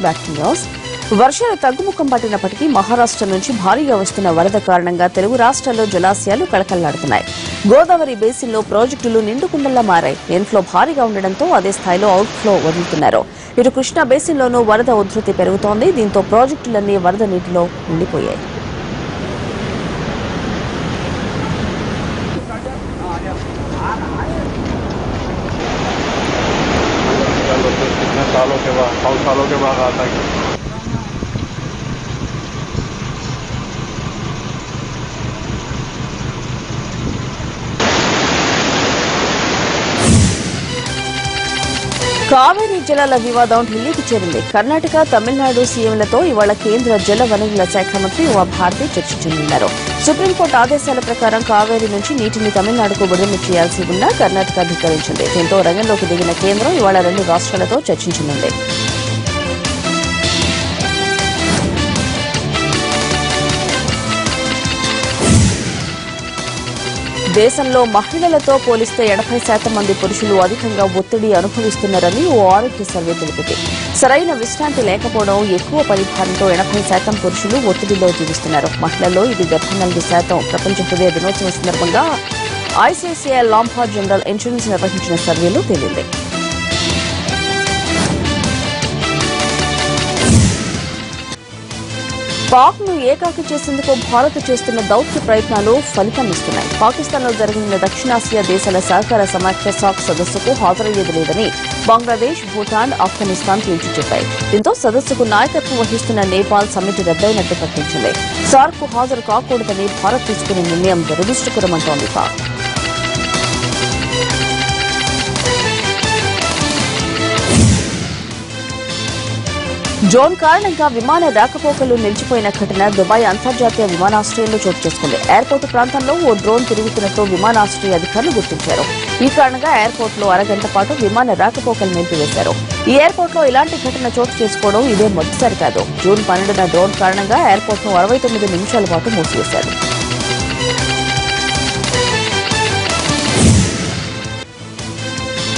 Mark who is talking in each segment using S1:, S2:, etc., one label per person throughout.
S1: Back to news. వర్షాలు తగ్గుముఖం పట్టినప్పటికీ మహారాష్ట్ర నుంచి భారీగా వస్తున్న వరద కారణంగా తెలుగు రాష్ట్రాల్లో జలాశయాలు కళకళలాడుతున్నాయి. గోదావరి బేసిన్లో ప్రాజెక్టులు నిండుకుండలా మారాయి. ఇన్ఫ్లో భారీగా ఉండడంతో అదే స్థాయిలో అవుట్ఫ్లో వదులుతున్నారు. ఇటు కృష్ణా బేసిన్లోనూ వరద ఉధృతి పెరుగుతోంది. దీంతో ప్రాజెక్టులన్నీ వరద నీటిలో నిండిపోయాయి.
S2: सालों के बाद आता है.
S1: కావేరీ జలాల వివాదం ఢిల్లీకి చేరింది. కర్ణాటక, తమిళనాడు సీఎంలతో ఇవాళ కేంద్ర జల వనరుల శాఖ మంత్రి ఉమాభారతి చర్చించనున్నారు. సుప్రీంకోర్టు ఆదేశాల ప్రకారం కావేరీ నుంచి నీటిని తమిళనాడుకు విడుదల చేయాల్సి ఉన్నా కర్ణాటక ధిక్కరించింది. దీంతో రంగంలోకి దిగిన కేంద్రం ఇవాళ 2 రాష్ట్రాలతో చర్చించనుంది. దేశంలో మహిళలతో పోలిస్తే 80% మంది పురుషులు అధికంగా ఒత్తిడి అనుభవిస్తున్నారని ఓ ఆరోగ్య సర్వే తెలిపింది. సరైన విశ్రాంతి లేకపోవడం, ఎక్కువ పనిభారంతో 80% పురుషులు ఒత్తిడిలో జీవిస్తున్నారు. మహిళల్లో ఇది 74%. ప్రపంచ హృదయ దినోత్సవం సందర్భంగా ఐసీఐసీఐ లాంబార్డ్ జనరల్ ఇన్సూరెన్స్ నిర్వహించిన సర్వేలో తేలింది. పాక్ను ఏకాకి చేసేందుకు భారత్ చేస్తున్న దౌత్య ప్రయత్నాలు ఫలితమిస్తున్నాయి. పాకిస్తాన్లో జరగనున్న దక్షిణాసియా దేశాల సహకార సమాఖ్య సార్క్ సదస్సుకు హాజరయ్యేది లేదని బంగ్లాదేశ్, భూటాన్, ఆఫ్ఘనిస్తాన్ తేల్చి చెప్పాయి. దీంతో సదస్సుకు నాయకత్వం వహిస్తున్న నేపాల్ సమ్మిట్ రద్దయినట్టు ప్రకటించింది. సార్క్ కు హాజరు కాకూడదని భారత్ తీసుకున్న నిర్ణయం దురదృష్టకరమంటోంది పాక్. డ్రోన్ కారణంగా విమాన రాకపోకలు నిలిచిపోయిన ఘటన దుబాయ్ అంతర్జాతీయ విమానాశ్రయంలో చోటు చేసుకుంది. ఎయిర్పోర్టు ప్రాంతంలో ఓ డ్రోన్ తిరుగుతున్నట్టు విమానాశ్రయ అధికారులు గుర్తించారు. ఈ కారణంగా ఎయిర్పోర్టులో అరగంట పాటు విమాన రాకపోకలు నిలిపివేశారు. ఈ ఎయిర్పోర్టులో ఇలాంటి ఘటన చోటు చేసుకోవడం ఇదే మొదటిసారి కాదు. జూన్ 12న డ్రోన్ కారణంగా ఎయిర్పోర్టును 69 నిమిషాల పాటు మూసివేశారు.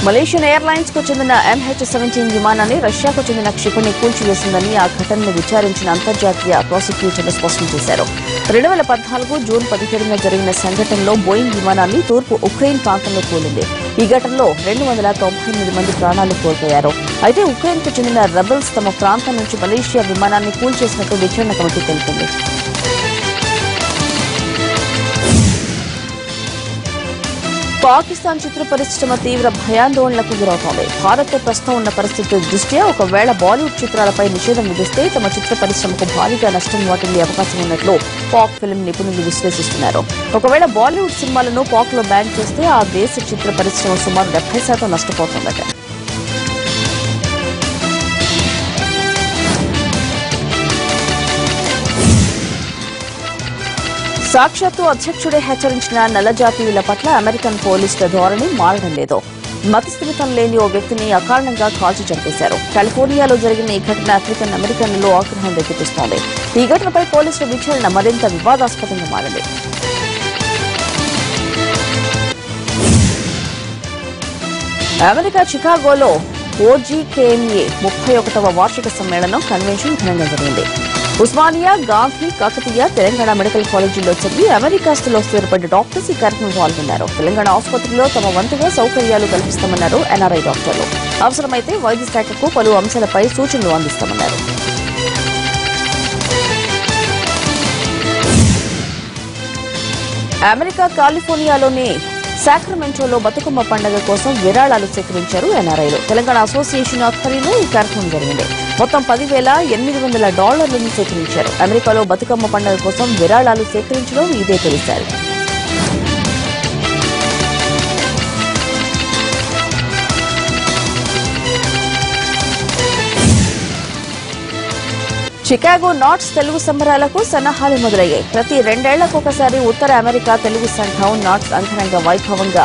S1: మలేషియన్ ఎయిర్లైన్స్ కు చెందిన MH17 విమానాన్ని రష్యాకు చెందిన క్షిపణి కూల్చివేసిందని ఆ ఘటనను విచారించిన అంతర్జాతీయ ప్రాసిక్యూటర్లు స్పష్టం చేశారు. 2014 జూన్ 17న జరిగిన సంఘటనలో బోయింగ్ విమానాన్ని తూర్పు ఉక్రెయిన్ ప్రాంతంలో కూలింది. ఈ ఘటనలో 298 మంది ప్రాణాలు కోల్పోయారు. అయితే ఉక్రెయిన్ కు చెందిన రెబెల్స్ తమ ప్రాంతం నుంచి మలేషియా విమానాన్ని కూల్చేసినట్టు విచారణ కమిటీ తెలిపింది. పాకిస్తాన్ చిత్ర పరిశ్రమ తీవ్ర భయాందోళనలకు గురవుతోంది. భారత్ ప్రస్తుతం ఉన్న పరిస్థితుల దృష్ట్యా ఒకవేళ బాలీవుడ్ చిత్రాలపై నిషేధం విధిస్తే తమ చిత్ర పరిశ్రమకు భారీగా నష్టం వాటిల్లే అవకాశం ఉన్నట్లు పాక్ ఫిల్మ్ నిపుణులు విశ్లేషిస్తున్నారు. ఒకవేళ బాలీవుడ్ సినిమాలను పాక్ లో బ్యాన్ చేస్తే ఆ దేశ చిత్ర పరిశ్రమ సుమారు 70% నష్టపోతుందట. సాక్షాత్తు అధ్యక్షుడే హెచ్చరించిన నల్ల జాతీయుల పట్ల అమెరికన్ పోలీసుల ధోరణి మారడం లేదు. మతస్థిమితం లేని ఓ వ్యక్తిని అకారణంగా కాల్చి చంపేశారు. కాలిఫోర్నియాలో జరిగిన ఈ ఘటన ఆఫ్రికన్ అమెరికన్లలో ఆగ్రహం రేకెత్తిస్తోంది. ఈ ఘటనపై పోలీసుల విచారణ మరింత వివాదాస్పదంగా మారింది. అమెరికా చికాగోలో OGKMA 31వ వార్షిక సమ్మేళనం కన్వెన్షన్ ఘనంగా జరిగింది. ఉస్మానియా, గాంధీ, కాకతీయ, తెలంగాణ మెడికల్ కాలేజీల్లో చదివి అమెరికాస్తులో స్థిరపడ్డ డాక్టర్స్ ఈ కార్యక్రమంలో పాల్గొన్నారు. తెలంగాణ ఆసుపత్రిలో తమ వంతుగా సౌకర్యాలు కల్పిస్తామన్నారు NRI డాక్టర్లు. అవసరమైతే వైద్య శాఖకు పలు అంశాలపై సూచనలు అందిస్తామన్నారు. అమెరికా కాలిఫోర్నియాలోని సాక్రమెంటోలో బతుకమ్మ పండుగ కోసం విరాళాలు సేకరించారు NRIలు. తెలంగాణ అసోసియేషన్ ఆధ్వర్యంలో ఈ కార్యక్రమం జరిగింది. మొత్తం $10,800 సేకరించారు. అమెరికాలో బతుకమ్మ పండుగ కోసం విరాళాలు సేకరించడం ఇదే తొలిసారి. చికాగో నాట్స్ తెలుగు సంబరాలకు సన్నాహాలు మొదలయ్యాయి. ప్రతి 2 ఏళ్లకొకసారి ఉత్తర అమెరికా తెలుగు సంఘం నాట్స్ అంగరంగ వైభవంగా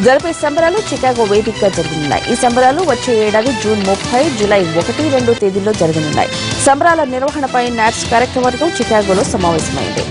S1: జరిపే సంబరాలు చికాగో వేదికగా జరగనున్నాయి. ఈ సంబరాలు వచ్చే ఏడాది జూన్ 30, జూలై 1, 2 తేదీల్లో జరగనున్నాయి. సంబరాల నిర్వహణపై నాట్స్ కార్యక్రమవర్గం చికాగోలో సమావేశమైంది.